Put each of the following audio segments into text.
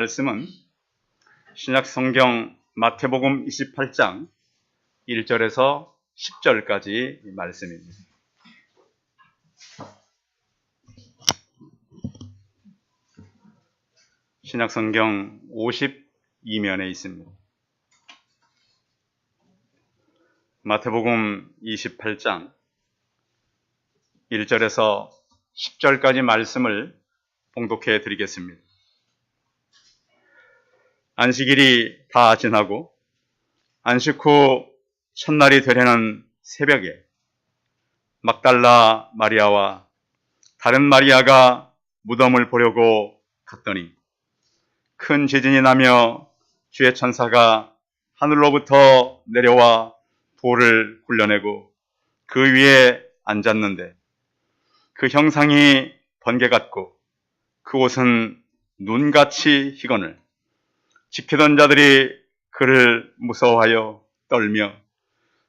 말씀은 신약 성경 마태복음 28장 1절에서 10절까지 말씀입니다. 신약 성경 52면에 있습니다. 마태복음 28장 1절에서 10절까지 말씀을 봉독해 드리겠습니다. 안식일이 다 지나고 안식 후 첫날이 되려는 새벽에 막달라 마리아와 다른 마리아가 무덤을 보려고 갔더니 큰 지진이 나며 주의 천사가 하늘로부터 내려와 돌을 굴려내고 그 위에 앉았는데 그 형상이 번개 같고 그 옷은 눈같이 희거늘 지키던 자들이 그를 무서워하여 떨며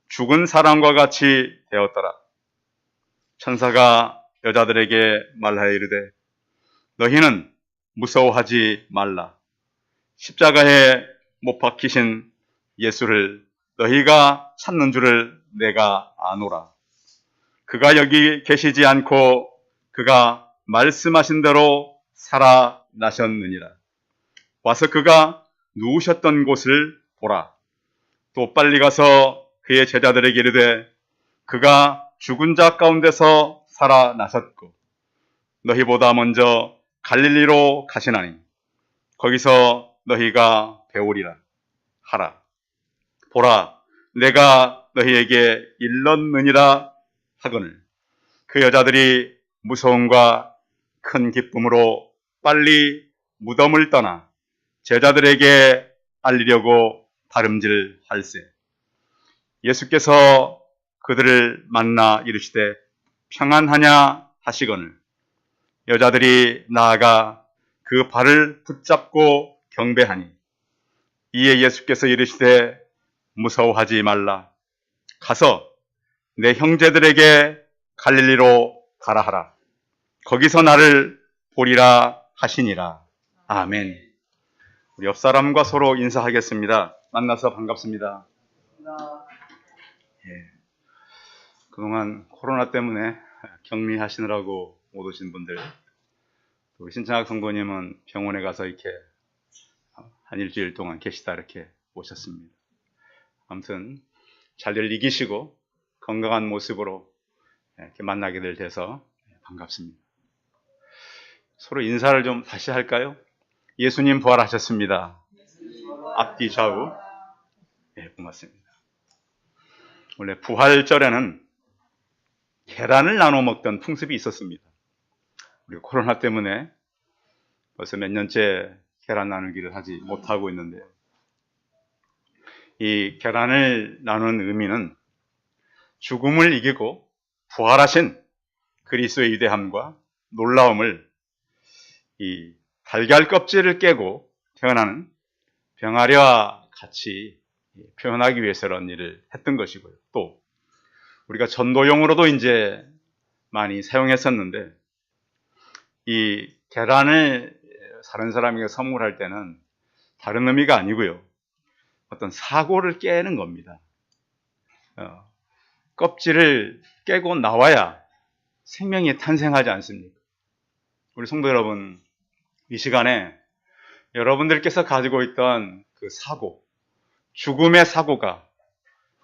죽은 사람과 같이 되었더라. 천사가 여자들에게 말하여 이르되 너희는 무서워하지 말라. 십자가에 못 박히신 예수를 너희가 찾는 줄을 내가 아노라. 그가 여기 계시지 않고 그가 말씀하신 대로 살아나셨느니라. 와서 그가 누우셨던 곳을 보라. 또 빨리 가서 그의 제자들에게 이르되 그가 죽은 자 가운데서 살아나셨고 너희보다 먼저 갈릴리로 가시나니 거기서 너희가 배우리라 하라. 보라, 내가 너희에게 일렀느니라 하거늘 그 여자들이 무서움과 큰 기쁨으로 빨리 무덤을 떠나 제자들에게 알리려고 다름질할세. 예수께서 그들을 만나 이르시되 평안하냐 하시거늘 여자들이 나아가 그 발을 붙잡고 경배하니 이에 예수께서 이르시되 무서워하지 말라. 가서 내 형제들에게 갈릴리로 가라 하라. 거기서 나를 보리라 하시니라. 아멘. 우리 옆 사람과 서로 인사하겠습니다. 만나서 반갑습니다. 그동안 코로나 때문에 격리하시느라고 못 오신 분들, 우리 신창학 성도님은 병원에 가서 이렇게 한 일주일 동안 계시다 이렇게 오셨습니다. 아무튼 잘들 이기시고 건강한 모습으로 이렇게 만나게 돼서 반갑습니다. 서로 인사를 좀 다시 할까요? 예수님 부활하셨습니다. 앞뒤 좌우. 고맙습니다. 원래 부활절에는 계란을 나눠 먹던 풍습이 있었습니다. 우리 코로나 때문에 벌써 몇 년째 계란 나누기를 하지 못하고 있는데 이 계란을 나누는 의미는 죽음을 이기고 부활하신 그리스도의 위대함과 놀라움을 이 달걀 껍질을 깨고 태어나는 병아리와 같이 표현하기 위해서 이런 일을 했던 것이고요. 또 우리가 전도용으로도 이제 많이 사용했었는데 이 계란을 다른 사람에게 선물할 때는 다른 의미가 아니고요. 어떤 사고를 깨는 겁니다. 껍질을 깨고 나와야 생명이 탄생하지 않습니까? 우리 성도 여러분, 이 시간에 여러분들께서 가지고 있던 그 사고, 죽음의 사고가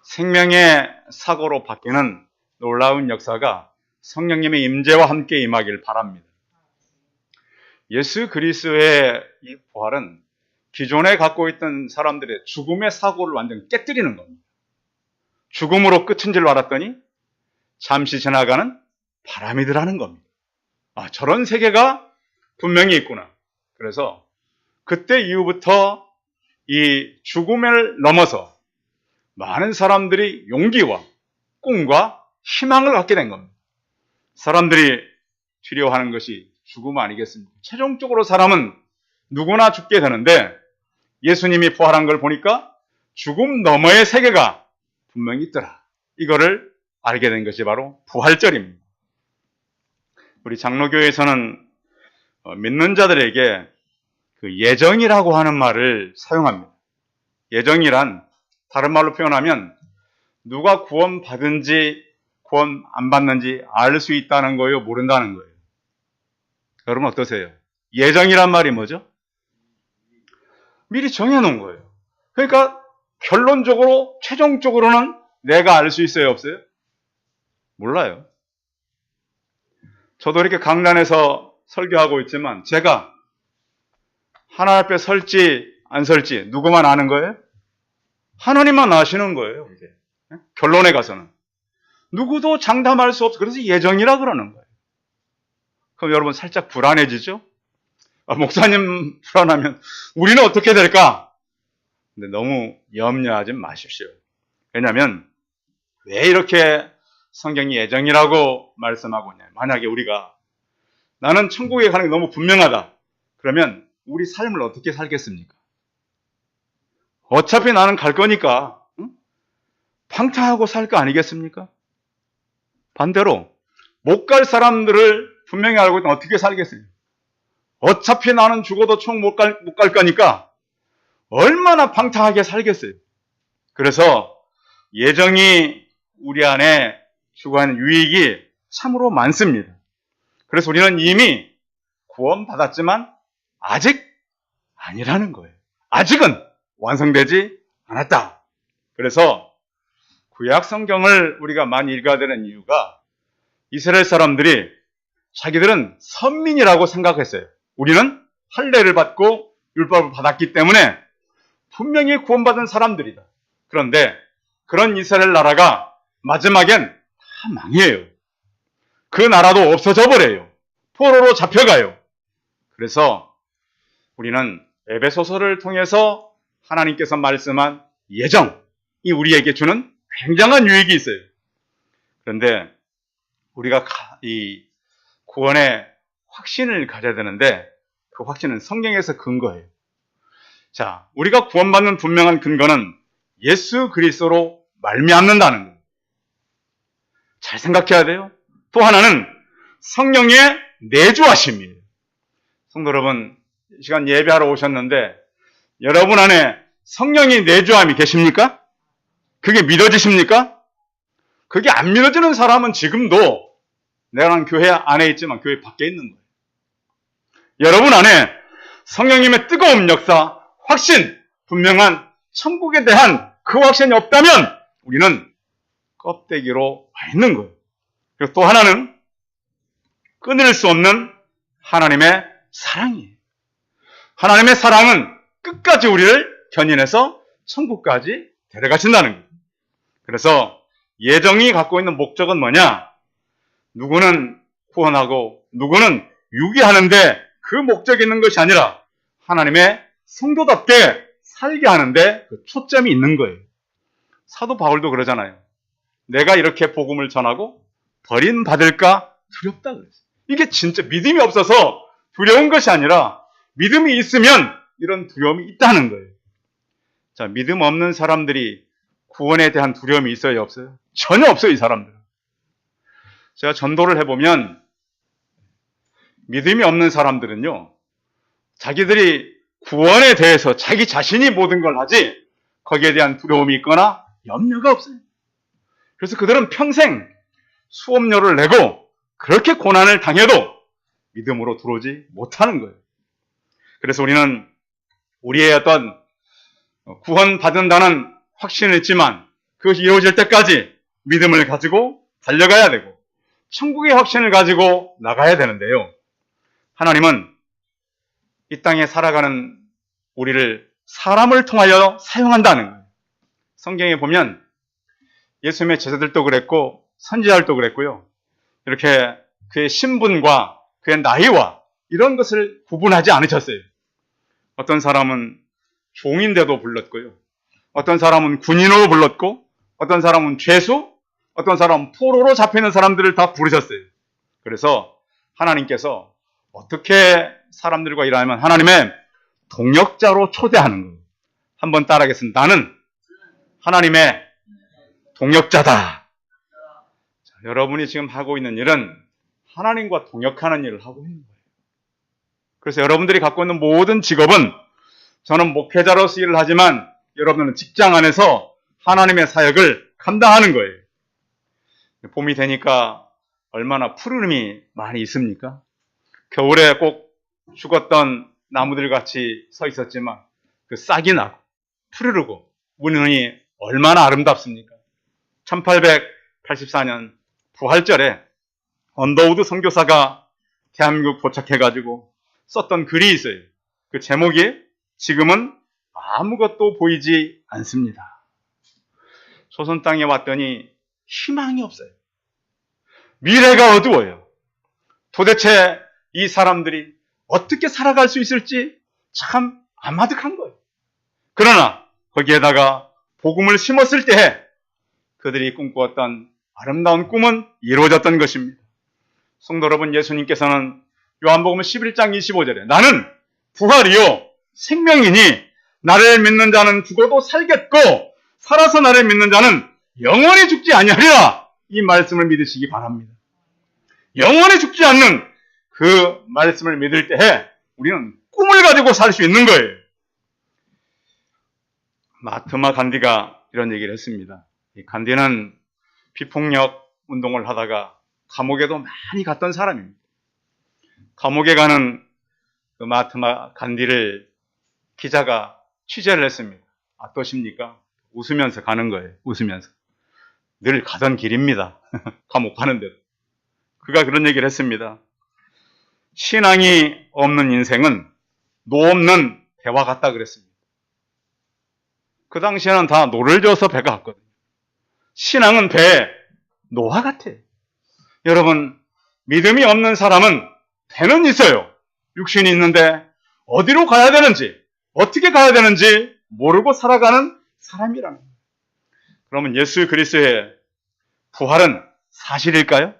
생명의 사고로 바뀌는 놀라운 역사가 성령님의 임재와 함께 임하길 바랍니다. 예수 그리스도의 이 부활은 기존에 갖고 있던 사람들의 죽음의 사고를 완전히 깨뜨리는 겁니다. 죽음으로 끝인 줄 알았더니 잠시 지나가는 바람이더라는 겁니다. 아, 저런 세계가 분명히 있구나. 그래서 그때 이후부터 이 죽음을 넘어서 많은 사람들이 용기와 꿈과 희망을 갖게 된 겁니다. 사람들이 두려워하는 것이 죽음 아니겠습니까? 최종적으로 사람은 누구나 죽게 되는데 예수님이 부활한 걸 보니까 죽음 너머의 세계가 분명히 있더라. 이거를 알게 된 것이 바로 부활절입니다. 우리 장로교회에서는 믿는 자들에게 그 예정이라고 하는 말을 사용합니다. 예정이란 다른 말로 표현하면 누가 구원 받은지 구원 안 받는지 알 수 있다는 거예요, 모른다는 거예요? 여러분 어떠세요? 예정이란 말이 뭐죠? 미리 정해놓은 거예요. 그러니까 결론적으로 최종적으로는 내가 알 수 있어요, 없어요? 몰라요. 저도 이렇게 강단에서 설교하고 있지만 제가 하나님 앞에 설지 안 설지 누구만 아는 거예요? 하나님만 아시는 거예요. 이제. 결론에 가서는 누구도 장담할 수 없어. 그래서 예정이라 그러는 거예요. 그럼 여러분 살짝 불안해지죠? 목사님 불안하면 우리는 어떻게 될까? 근데 너무 염려하지 마십시오. 왜냐하면 왜 이렇게 성경이 예정이라고 말씀하고 있냐? 만약에 우리가 나는 천국에 가는 게 너무 분명하다. 그러면 우리 삶을 어떻게 살겠습니까? 어차피 나는 갈 거니까 방탕하고 살 거 아니겠습니까? 반대로 못 갈 사람들을 분명히 알고 있다면 어떻게 살겠어요? 어차피 나는 죽어도 총 못 갈 거니까 얼마나 방탕하게 살겠어요? 그래서 예정이 우리 안에 추구하는 유익이 참으로 많습니다. 그래서 우리는 이미 구원받았지만 아직 아니라는 거예요. 아직은 완성되지 않았다. 그래서 구약 성경을 우리가 많이 읽어야 되는 이유가 이스라엘 사람들이 자기들은 선민이라고 생각했어요. 우리는 할례를 받고 율법을 받았기 때문에 분명히 구원받은 사람들이다. 그런데 그런 이스라엘 나라가 마지막엔 다 망해요. 그 나라도 없어져 버려요. 포로로 잡혀가요. 그래서 우리는 에베소서를 통해서 하나님께서 말씀한 예정이 우리에게 주는 굉장한 유익이 있어요. 그런데 우리가 이 구원의 확신을 가져야 되는데 그 확신은 성경에서 근거해요. 자, 우리가 구원받는 분명한 근거는 예수 그리스도로 말미암는다는 거예요. 잘 생각해야 돼요. 또 하나는 성령의 내주하심이에요. 성도 여러분, 이 시간 예배하러 오셨는데 여러분 안에 성령이 내주함이 계십니까? 그게 믿어지십니까? 그게 안 믿어지는 사람은 지금도 내가 교회 안에 있지만 교회 밖에 있는 거예요. 여러분 안에 성령님의 뜨거운 역사, 확신, 분명한 천국에 대한 그 확신이 없다면 우리는 껍데기로 와 있는 거예요. 그리고 또 하나는 끊을 수 없는 하나님의 사랑이에요. 하나님의 사랑은 끝까지 우리를 견인해서 천국까지 데려가신다는 거예요. 그래서 예정이 갖고 있는 목적은 뭐냐? 누구는 구원하고 누구는 유기하는데 그 목적이 있는 것이 아니라 하나님의 성도답게 살게 하는데 그 초점이 있는 거예요. 사도 바울도 그러잖아요. 내가 이렇게 복음을 전하고 버림받을까 두렵다 그랬어요. 이게 진짜 믿음이 없어서 두려운 것이 아니라 믿음이 있으면 이런 두려움이 있다는 거예요. 자, 믿음 없는 사람들이 구원에 대한 두려움이 있어요, 없어요? 전혀 없어요, 이 사람들은. 제가 전도를 해보면 믿음이 없는 사람들은요, 자기들이 구원에 대해서 자기 자신이 모든 걸 하지 거기에 대한 두려움이 있거나 염려가 없어요. 그래서 그들은 평생 수업료를 내고 그렇게 고난을 당해도 믿음으로 들어오지 못하는 거예요. 그래서 우리는 우리의 어떤 구원받는다는 확신은 있지만 그것이 이루어질 때까지 믿음을 가지고 달려가야 되고 천국의 확신을 가지고 나가야 되는데요. 하나님은 이 땅에 살아가는 우리를 사람을 통하여 사용한다는 거예요. 성경에 보면 예수님의 제자들도 그랬고 선지자들도 그랬고요. 이렇게 그의 신분과 그의 나이와 이런 것을 구분하지 않으셨어요. 어떤 사람은 종인데도 불렀고요. 어떤 사람은 군인으로 불렀고 어떤 사람은 죄수, 어떤 사람은 포로로 잡히는 사람들을 다 부르셨어요. 그래서 하나님께서 어떻게 사람들과 일하냐면 하나님의 동역자로 초대하는 거예요. 한번 따라하겠습니다. 나는 하나님의 동역자다. 자, 여러분이 지금 하고 있는 일은 하나님과 동역하는 일을 하고 있는 거예요. 그래서 여러분들이 갖고 있는 모든 직업은, 저는 목회자로서 일을 하지만 여러분은 직장 안에서 하나님의 사역을 감당하는 거예요. 봄이 되니까 얼마나 푸르름이 많이 있습니까? 겨울에 꼭 죽었던 나무들 같이 서 있었지만 그 싹이 나고 푸르르고 우는이 얼마나 아름답습니까? 1884년 부활절에 언더우드 선교사가 대한민국 도착해가지고 썼던 글이 있어요. 그 제목이 지금은 아무것도 보이지 않습니다. 조선 땅에 왔더니 희망이 없어요. 미래가 어두워요. 도대체 이 사람들이 어떻게 살아갈 수 있을지 참 아마득한 거예요. 그러나 거기에다가 복음을 심었을 때 그들이 꿈꾸었던 아름다운 꿈은 이루어졌던 것입니다. 성도 여러분, 예수님께서는 요한복음 11장 25절에 나는 부활이요 생명이니 나를 믿는 자는 죽어도 살겠고 살아서 나를 믿는 자는 영원히 죽지 아니하리라, 이 말씀을 믿으시기 바랍니다. 영원히 죽지 않는 그 말씀을 믿을 때에 우리는 꿈을 가지고 살 수 있는 거예요. 마하트마 간디가 이런 얘기를 했습니다. 이 간디는 비폭력 운동을 하다가 감옥에도 많이 갔던 사람입니다. 감옥에 가는 그 마하트마 간디를 기자가 취재를 했습니다. 어떠십니까? 웃으면서 가는 거예요. 웃으면서. 늘 가던 길입니다. 감옥 가는데도. 그가 그런 얘기를 했습니다. 신앙이 없는 인생은 노 없는 배와 같다 그랬습니다. 그 당시에는 다 노를 져서 배가 갔거든요. 신앙은 배에 노와 같아요. 여러분, 믿음이 없는 사람은 배는 있어요. 육신이 있는데 어디로 가야 되는지, 어떻게 가야 되는지 모르고 살아가는 사람이라는 거예요. 그러면 예수 그리스도의 부활은 사실일까요?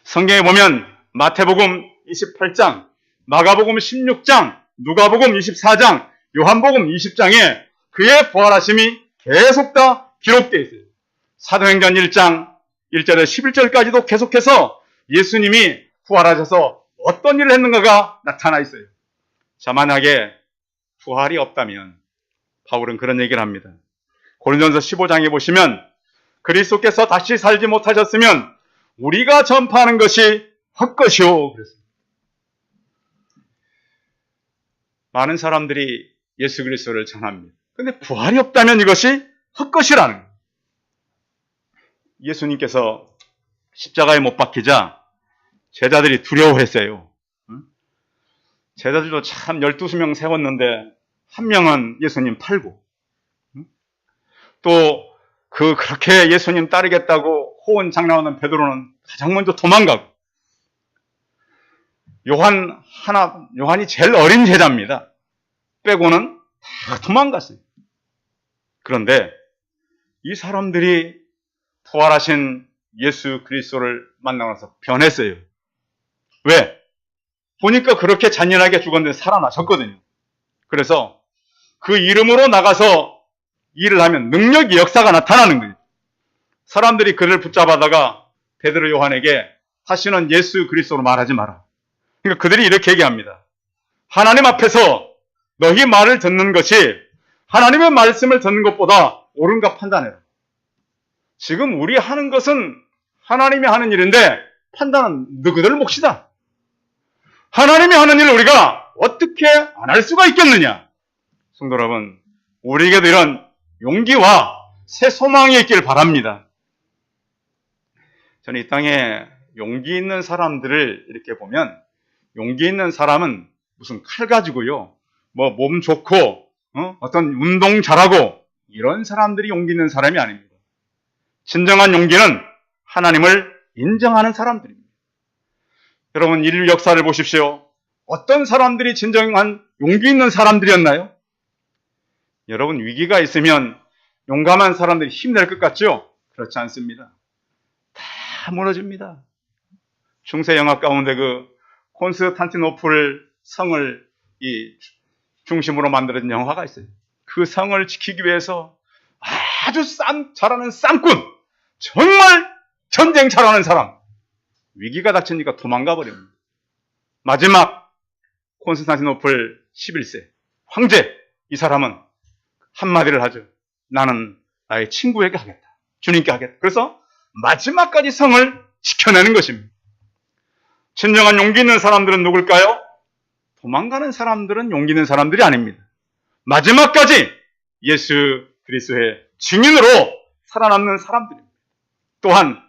성경에 보면 마태복음 28장, 마가복음 16장, 누가복음 24장, 요한복음 20장에 그의 부활하심이 계속 다 기록되어 있어요. 사도행전 1장 1절에 11절까지도 계속해서 예수님이 부활하셔서 어떤 일을 했는가가 나타나 있어요. 자, 만약에 부활이 없다면 바울은 그런 얘기를 합니다. 고린도전서 15장에 보시면 그리스도께서 다시 살지 못하셨으면 우리가 전파하는 것이 헛것이요 그랬습니다. 많은 사람들이 예수 그리스도를 전합니다. 그런데 부활이 없다면 이것이 헛것이라는 거예요. 예수님께서 십자가에 못 박히자 제자들이 두려워했어요. 제자들도 참 12명 세웠는데 한 명은 예수님 팔고, 또 그렇게 예수님 따르겠다고 호언장담하는 베드로는 가장 먼저 도망가고, 요한이 제일 어린 제자입니다. 빼고는 다 도망갔어요. 그런데 이 사람들이 부활하신 예수 그리스도를 만나서 변했어요. 왜? 보니까 그렇게 잔인하게 죽었는데 살아나셨거든요. 그래서 그 이름으로 나가서 일을 하면 능력이, 역사가 나타나는 거예요. 사람들이 그를 붙잡아다가 베드로 요한에게 다시는 예수 그리스도로 말하지 마라. 그러니까 그들이 이렇게 얘기합니다. 하나님 앞에서 너희 말을 듣는 것이 하나님의 말씀을 듣는 것보다 옳은가 판단해라. 지금 우리 하는 것은 하나님이 하는 일인데 판단은 너희들 몫이다. 하나님이 하는 일을 우리가 어떻게 안 할 수가 있겠느냐. 성도 여러분, 우리에게도 이런 용기와 새 소망이 있길 바랍니다. 저는 이 땅에 용기 있는 사람들을 이렇게 보면, 용기 있는 사람은 무슨 칼 가지고요, 몸 좋고 어떤 운동 잘하고 이런 사람들이 용기 있는 사람이 아닙니다. 진정한 용기는 하나님을 인정하는 사람들입니다. 여러분, 인류 역사를 보십시오. 어떤 사람들이 진정한 용기 있는 사람들이었나요? 여러분, 위기가 있으면 용감한 사람들이 힘낼 것 같죠? 그렇지 않습니다. 다 무너집니다. 중세 영화 가운데 그 콘스탄티노플 성을 중심으로 만들어진 영화가 있어요. 그 성을 지키기 위해서 아주 잘하는 쌈꾼, 정말 전쟁 잘하는 사람, 위기가 닥치니까 도망가 버립니다. 마지막 콘스탄티노플 11세 황제, 이 사람은 한마디를 하죠. 나는 나의 친구에게 하겠다. 주님께 하겠다. 그래서 마지막까지 성을 지켜내는 것입니다. 진정한 용기 있는 사람들은 누굴까요? 도망가는 사람들은 용기 있는 사람들이 아닙니다. 마지막까지 예수 그리스도의 증인으로 살아남는 사람들입니다. 또한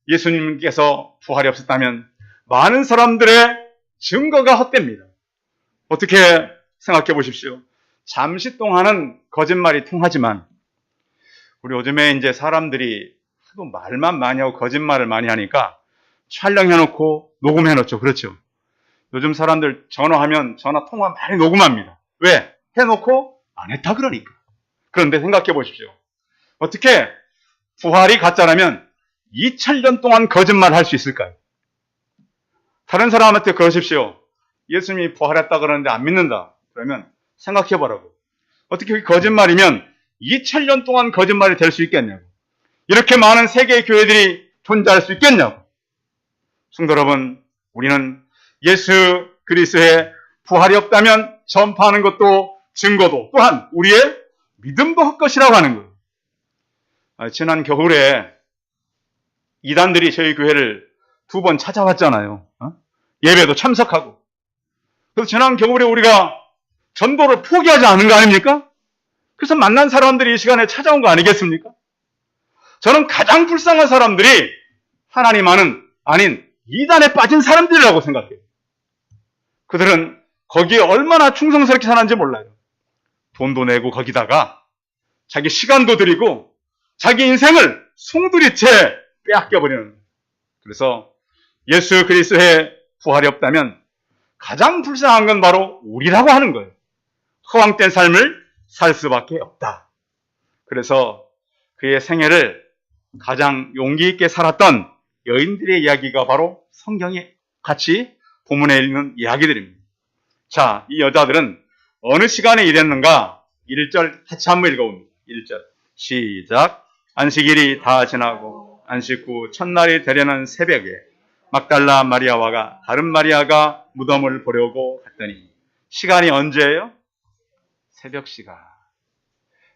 예수님께서 부활이 없었다면 많은 사람들의 증거가 헛됩니다. 어떻게 생각해 보십시오. 잠시 동안은 거짓말이 통하지만 우리 요즘에 이제 사람들이 하도 말만 많이 하고 거짓말을 많이 하니까 촬영해놓고 녹음해놓죠. 그렇죠. 요즘 사람들 전화하면 전화 통화 많이 녹음합니다. 왜? 해놓고 안 했다 그러니까. 그런데 생각해 보십시오. 어떻게 부활이 가짜라면 2000년 동안 거짓말 할 수 있을까요? 다른 사람한테 그러십시오. 예수님이 부활했다 그러는데 안 믿는다. 그러면 생각해 보라고. 어떻게 그게 거짓말이면 2000년 동안 거짓말이 될 수 있겠냐고. 이렇게 많은 세계의 교회들이 존재할 수 있겠냐고. 성도 여러분, 우리는 예수 그리스도의 부활이 없다면 전파하는 것도 증거도 또한 우리의 믿음도 헛것이라고 하는 거예요. 지난 겨울에 이단들이 저희 교회를 2번 찾아왔잖아요. 예배도 참석하고. 그래서 지난 겨울에 우리가 전도를 포기하지 않은 거 아닙니까? 그래서 만난 사람들이 이 시간에 찾아온 거 아니겠습니까? 저는 가장 불쌍한 사람들이 하나님 아닌 이단에 빠진 사람들이라고 생각해요. 그들은 거기에 얼마나 충성스럽게 사는지 몰라요. 돈도 내고 거기다가 자기 시간도 들이고 자기 인생을 송두리째 빼앗겨버리는 거예요. 그래서 예수 그리스도의 부활이 없다면 가장 불쌍한 건 바로 우리라고 하는 거예요. 허황된 삶을 살 수밖에 없다. 그래서 그의 생애를 가장 용기 있게 살았던 여인들의 이야기가 바로 성경에 같이 본문에 있는 이야기들입니다. 자, 이 여자들은 어느 시간에 일했는가? 1절 같이 한번 읽어봅니다. 1절 시작. 안식일이 다 지나고 안식 후 첫날이 되려는 새벽에 막달라 마리아와 다른 마리아가 무덤을 보려고 갔더니 시간이 언제예요? 새벽 시간.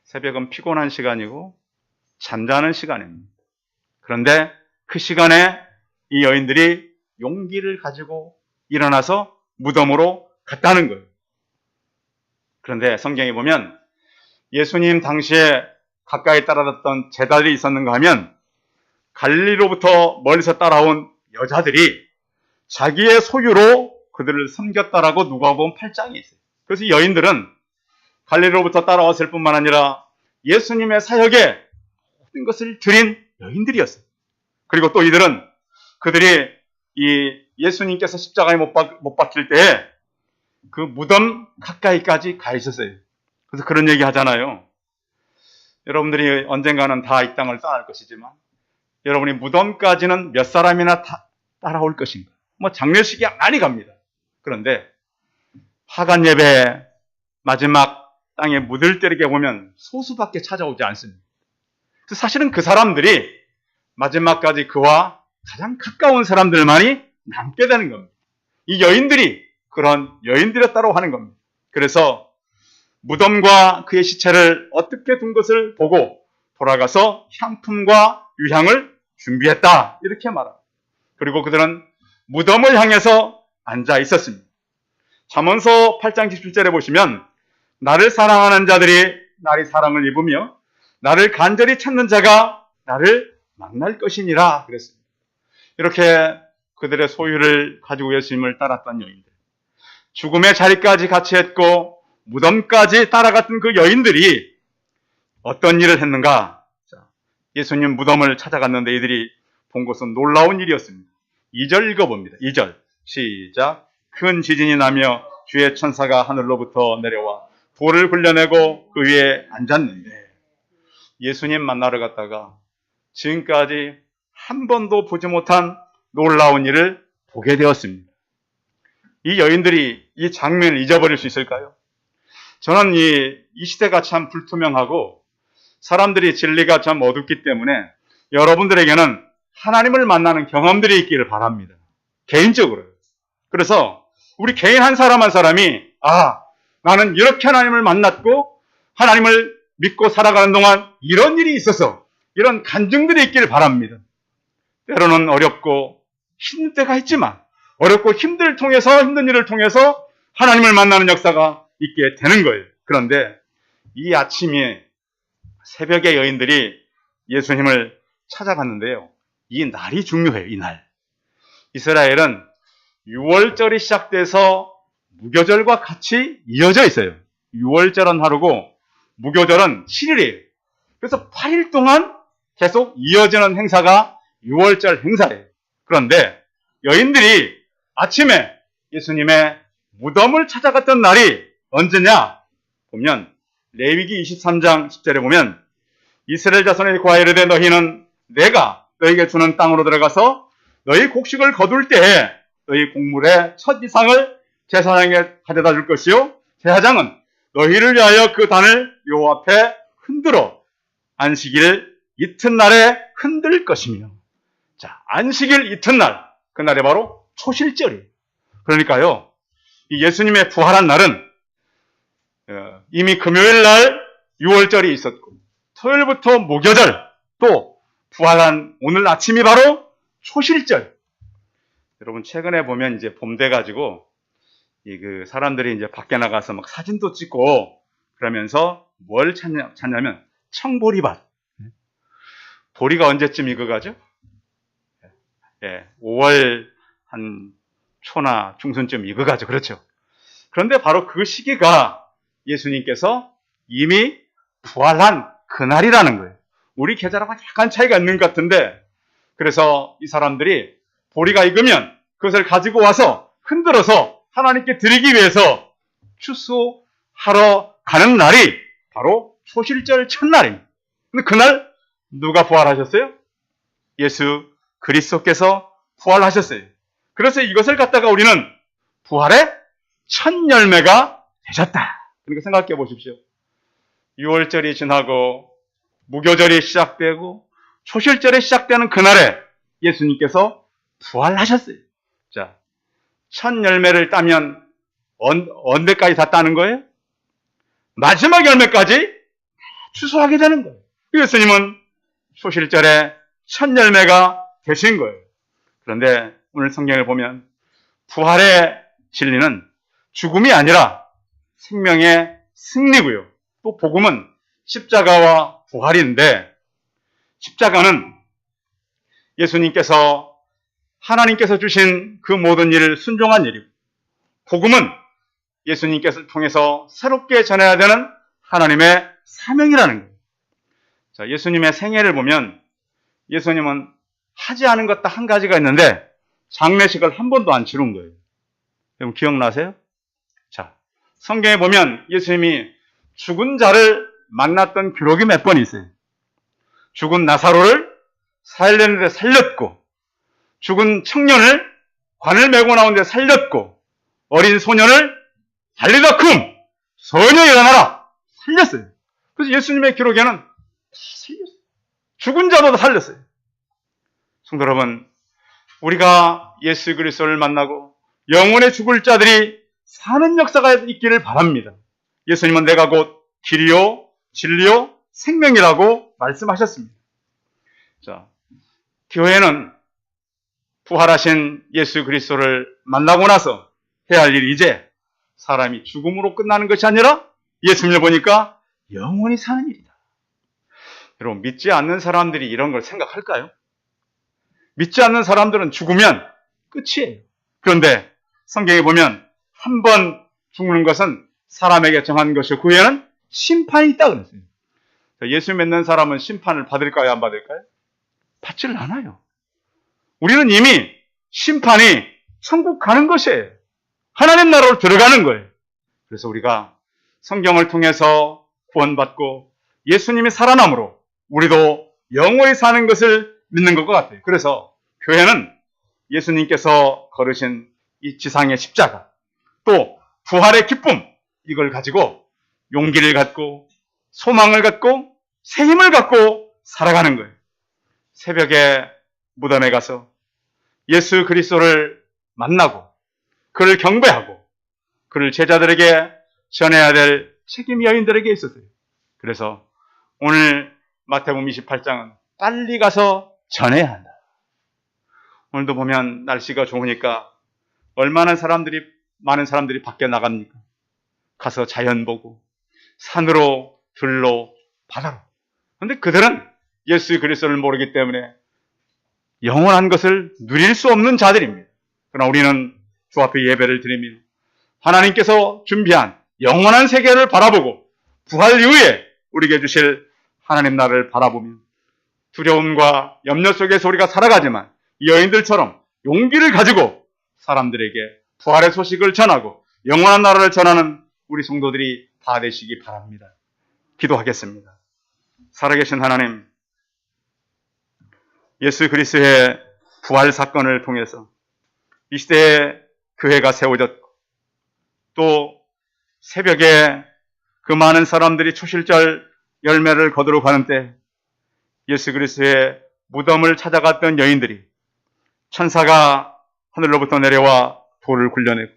새벽은 피곤한 시간이고 잠자는 시간입니다. 그런데 그 시간에 이 여인들이 용기를 가지고 일어나서 무덤으로 갔다는 거예요. 그런데 성경에 보면 예수님 당시에 가까이 따라갔던 제자들이 있었는가 하면 갈릴리로부터 멀리서 따라온 여자들이 자기의 소유로 그들을 섬겼다라고 누가복음 8장에 있어요. 그래서 이 여인들은 갈릴리로부터 따라왔을 뿐만 아니라 예수님의 사역에 모든 것을 드린 여인들이었어요. 그리고 또 이들은 그들이 이 예수님께서 십자가에 못 박힐 때에 그 무덤 가까이까지 가 있었어요. 그래서 그런 얘기 하잖아요. 여러분들이 언젠가는 다 이 땅을 떠날 것이지만 여러분이 무덤까지는 몇 사람이나 따라올 것인가? 뭐 장례식이 많이 갑니다. 그런데 화관 예배 마지막 땅에 묻을 때리게 보면 소수밖에 찾아오지 않습니다. 그래서 사실은 그 사람들이 마지막까지 그와 가장 가까운 사람들만이 남게 되는 겁니다. 이 여인들이 그런 여인들이었다고 하는 겁니다. 그래서 무덤과 그의 시체를 어떻게 둔 것을 보고 돌아가서 향품과 유향을 준비했다. 이렇게 말합니다. 그리고 그들은 무덤을 향해서 앉아 있었습니다. 잠언서 8장 17절에 보시면 나를 사랑하는 자들이 나의 사랑을 입으며 나를 간절히 찾는 자가 나를 만날 것이니라 그랬습니다. 이렇게 그들의 소유를 가지고 예수님을 따랐던 여인들, 죽음의 자리까지 같이 했고 무덤까지 따라갔던 그 여인들이 어떤 일을 했는가? 예수님 무덤을 찾아갔는데 이들이 본 것은 놀라운 일이었습니다. 2절 읽어봅니다. 2절 시작. 큰 지진이 나며 주의 천사가 하늘로부터 내려와 돌을 굴려내고 그 위에 앉았는데 예수님 만나러 갔다가 지금까지 한 번도 보지 못한 놀라운 일을 보게 되었습니다. 이 여인들이 이 장면을 잊어버릴 수 있을까요? 저는 이 시대가 참 불투명하고 사람들이 진리가 참 어둡기 때문에 여러분들에게는 하나님을 만나는 경험들이 있기를 바랍니다. 개인적으로요. 그래서 우리 개인 한 사람 한 사람이 나는 이렇게 하나님을 만났고 하나님을 믿고 살아가는 동안 이런 일이 있어서 이런 간증들이 있기를 바랍니다. 때로는 어렵고 힘든 때가 있지만 어렵고 힘든 일을 통해서 하나님을 만나는 역사가 있게 되는 거예요. 그런데 이 아침에 새벽에 여인들이 예수님을 찾아갔는데요. 이 날이 중요해요. 이 날. 이스라엘은 유월절이 시작돼서 무교절과 같이 이어져 있어요. 유월절은 하루고 무교절은 7일이에요. 그래서 8일 동안 계속 이어지는 행사가 유월절 행사예요. 그런데 여인들이 아침에 예수님의 무덤을 찾아갔던 날이 언제냐? 보면 레위기 23장 10절에 보면 이스라엘 자손의 고하여 이르되 너희는 내가 너희에게 주는 땅으로 들어가서 너희 곡식을 거둘 때에 너희 곡물의 첫 이상을 제사장에게 가져다 줄 것이요 제사장은 너희를 위하여 그 단을 여호와 앞에 흔들어 안식일 이튿날에 흔들 것이며. 자, 안식일 이튿날, 그날이 바로 초실절이에요. 그러니까요, 이 예수님의 부활한 날은 이미 금요일 날 유월절이 있었고 토요일부터 무교절, 또 부활한 오늘 아침이 바로 초실절. 여러분 최근에 보면 이제 봄 돼가지고 사람들이 이제 밖에 나가서 막 사진도 찍고 그러면서 뭘 찾냐면 청보리밭. 보리가 언제쯤 익어가죠? 5월 한 초나 중순쯤 익어가죠. 그렇죠. 그런데 바로 그 시기가 예수님께서 이미 부활한 그날이라는 거예요. 우리 계절하고 약간 차이가 있는 것 같은데, 그래서 이 사람들이 보리가 익으면 그것을 가지고 와서 흔들어서 하나님께 드리기 위해서 추수하러 가는 날이 바로 초실절 첫날입니다. 근데 그날 누가 부활하셨어요? 예수 그리스도께서 부활하셨어요. 그래서 이것을 갖다가 우리는 부활의 첫 열매가 되셨다. 그러니까 생각해 보십시오. 6월절이 지나고 무교절이 시작되고 초실절이 시작되는 그날에 예수님께서 부활하셨어요. 자, 첫 열매를 따면 언제까지 다 따는 거예요? 마지막 열매까지 추수하게 되는 거예요. 예수님은 초실절에 첫 열매가 되신 거예요. 그런데 오늘 성경을 보면 부활의 진리는 죽음이 아니라 생명의 승리고요. 또 복음은 십자가와 부활인데, 십자가는 예수님께서 하나님께서 주신 그 모든 일을 순종한 일이고, 복음은 예수님께서 통해서 새롭게 전해야 되는 하나님의 사명이라는 거예요. 자, 예수님의 생애를 보면 예수님은 하지 않은 것 딱 한 가지가 있는데 장례식을 한 번도 안 치른 거예요. 여러분 기억나세요? 자, 성경에 보면 예수님이 죽은 자를 만났던 기록이 몇 번 있어요. 죽은 나사로를 4일 내내 살렸고, 죽은 청년을 관을 메고 나오는데 살렸고, 어린 소년을 달리다 쿰 소녀 일어나라 살렸어요. 그래서 예수님의 기록에는 다 살렸어요. 죽은 자도 살렸어요. 성도 여러분, 우리가 예수 그리스도를 만나고 영원히 죽을 자들이 사는 역사가 있기를 바랍니다. 예수님은 내가 곧 길이요 진리요 생명이라고 말씀하셨습니다. 자, 교회는 부활하신 예수 그리스도를 만나고 나서 해야 할 일이 이제 사람이 죽음으로 끝나는 것이 아니라 예수님을 보니까 영원히 사는 일이다. 여러분, 믿지 않는 사람들이 이런 걸 생각할까요? 믿지 않는 사람들은 죽으면 끝이에요. 그런데 성경에 보면 한 번 죽는 것은 사람에게 정한 것이고 그 후에는 심판이 있다 그랬어요. 예수 믿는 사람은 심판을 받을까요? 안 받을까요? 받지를 않아요. 우리는 이미 심판이 천국 가는 것이에요. 하나님 나라로 들어가는 거예요. 그래서 우리가 성경을 통해서 구원받고 예수님이 살아남으로 우리도 영원히 사는 것을 믿는 것 같아요. 그래서 교회는 예수님께서 걸으신 이 지상의 십자가, 또 부활의 기쁨, 이걸 가지고 용기를 갖고 소망을 갖고 새 힘을 갖고 살아가는 거예요. 새벽에 무덤에 가서 예수 그리스도를 만나고 그를 경배하고 그를 제자들에게 전해야 될 책임이 여인들에게 있었어요. 그래서 오늘 마태복음 28장은 빨리 가서 전해야 한다. 오늘도 보면 날씨가 좋으니까 얼마나 많은 사람들이 밖에 나갑니까? 가서 자연 보고 산으로, 들로, 바다로. 그런데 그들은 예수 그리스도를 모르기 때문에 영원한 것을 누릴 수 없는 자들입니다. 그러나 우리는 주 앞에 예배를 드리며 하나님께서 준비한 영원한 세계를 바라보고 부활 이후에 우리에게 주실 하나님 나라를 바라보며 두려움과 염려 속에서 우리가 살아가지만 이 여인들처럼 용기를 가지고 사람들에게 부활의 소식을 전하고 영원한 나라를 전하는 우리 성도들이 다 되시기 바랍니다. 기도하겠습니다. 살아계신 하나님, 예수 그리스도의 부활 사건을 통해서 이 시대에 교회가 세워졌고 또 새벽에 그 많은 사람들이 초실절 열매를 거두러 가는 때 예수 그리스도의 무덤을 찾아갔던 여인들이 천사가 하늘로부터 내려와 돌을 굴려내고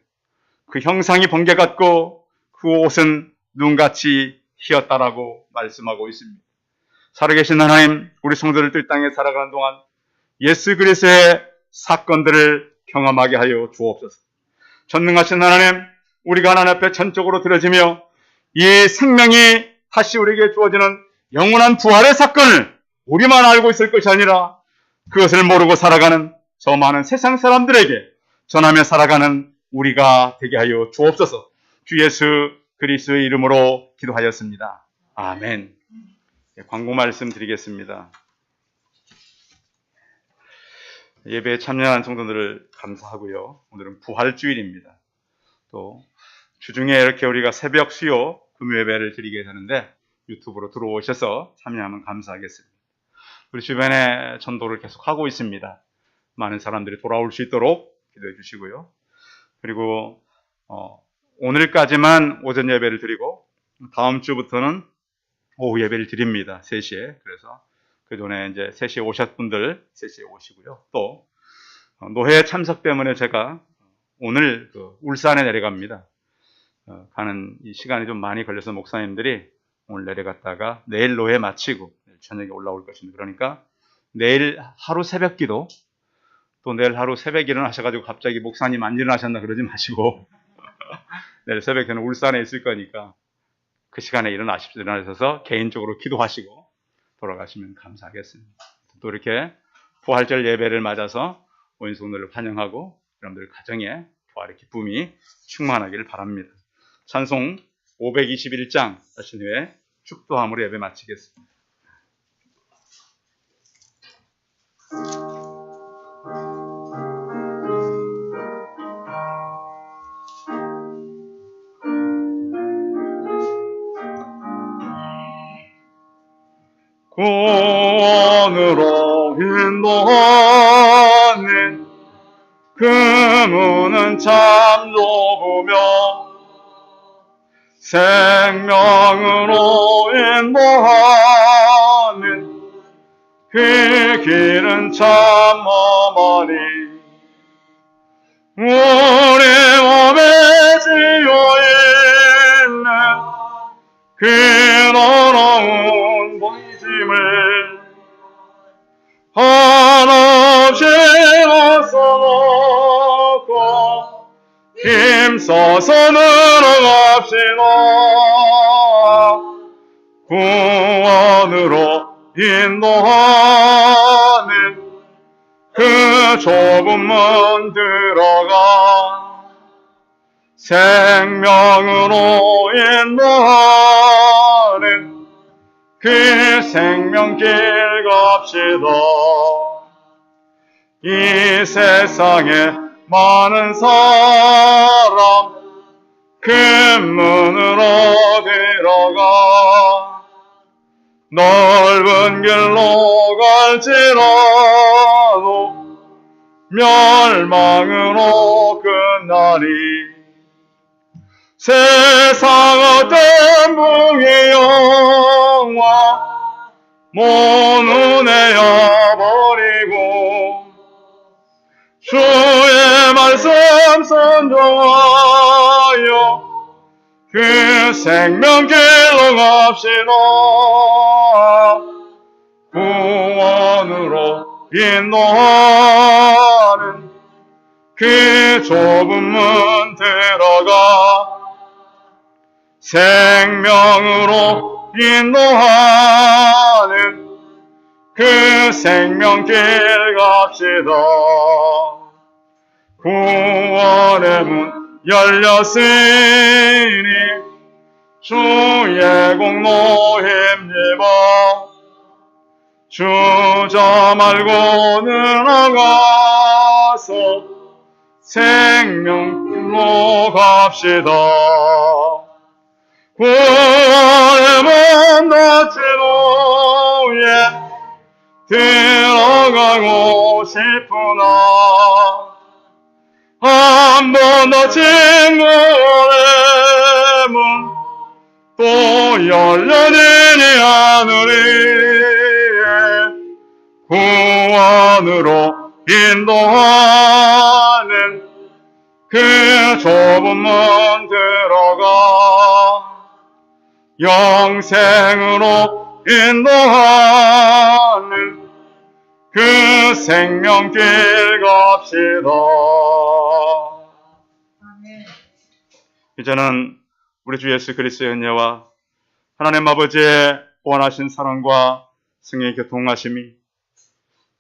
그 형상이 번개 같고 그 옷은 눈같이 희었다라고 말씀하고 있습니다. 살아계신 하나님, 우리 성도들 이 땅에 살아가는 동안 예수 그리스도의 사건들을 경험하게 하여 주옵소서. 전능하신 하나님, 우리가 하나님 앞에 전적으로 드려지며 이 생명이 다시 우리에게 주어지는 영원한 부활의 사건을 우리만 알고 있을 것이 아니라 그것을 모르고 살아가는 저 많은 세상 사람들에게 전하며 살아가는 우리가 되게 하여 주옵소서. 주 예수 그리스도의 이름으로 기도하였습니다. 아멘. 광고 말씀 드리겠습니다. 예배에 참여한 성도들을 감사하고요. 오늘은 부활주일입니다. 또 주중에 이렇게 우리가 새벽 수요 금요예배를 드리게 되는데 유튜브로 들어오셔서 참여하면 감사하겠습니다. 우리 주변에 전도를 계속 하고 있습니다. 많은 사람들이 돌아올 수 있도록 기도해 주시고요. 그리고 오늘까지만 오전 예배를 드리고 다음 주부터는 오후 예배를 드립니다. 3시에. 그래서 그 전에 이제 3시에 오셨 분들 3시에 오시고요. 또 노회 참석 때문에 제가 오늘 울산에 내려갑니다. 가는 이 시간이 좀 많이 걸려서 목사님들이 오늘 내려갔다가 내일 노회 마치고 내일 저녁에 올라올 것입니다. 그러니까 내일 하루 새벽 기도 또 내일 하루 새벽 일어나셔가지고 갑자기 목사님 안 일어나셨나 그러지 마시고 내일 새벽에는 울산에 있을 거니까 그 시간에 일어나십시오. 일어나셔서 개인적으로 기도하시고 돌아가시면 감사하겠습니다. 또 이렇게 부활절 예배를 맞아서 온 성도를 환영하고 여러분들 가정에 부활의 기쁨이 충만하기를 바랍니다. 찬송 521장 하신 후에 축도함으로 예배 마치겠습니다. 구원으로 인도하는 그 문은 참 좁으며 생명으로 인도하는 그 길은 참 험하니 우리 몸에 지어있는 그 더러운 본심을 한없이 벗어놓고 힘써서 늘어갑시다. 구원으로 인도하는 그 좁은 문 들어가 생명으로 인도하는 그 생명길 갑시다. 이 세상에 많은 사람 그 문으로 들어가 넓은 길로 갈지라도 멸망으로 끝나리. 세상 어떤 무의 영화 모두 내어버리고 주의 말씀 선조하여 그 생명길로 갑시다. 구원으로 인도하는 그 좁은 문 들어가 생명으로 인도하는 그 생명길 갑시다. 구원의 문 열렸으니 주의 공로 힘입어 주저 말고 나가서 생명길로 갑시다. 구원의 문 닫힌 후에 들어가고 싶으나 한 번 닫힌 구원의 문 또 열려지니 않으리. 구원으로 인도하는 그 좁은 문 들어가 영생으로 인도하는 그 생명길 갑시다. 이제는 우리 주 예수 그리스도의 은혜와 하나님 아버지의 원하신 사랑과 승리의 교통하심이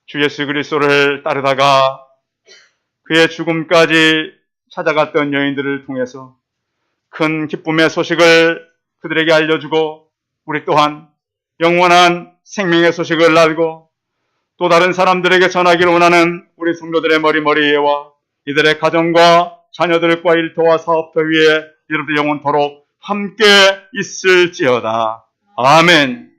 주 예수 그리스도를 따르다가 그의 죽음까지 찾아갔던 여인들을 통해서 큰 기쁨의 소식을 그들에게 알려주고 우리 또한 영원한 생명의 소식을 알고 또 다른 사람들에게 전하기를 원하는 우리 성도들의 머리머리와 이들의 가정과 자녀들과 일터와 사업터 위에 이름도 영원토록 함께 있을지어다. 아멘.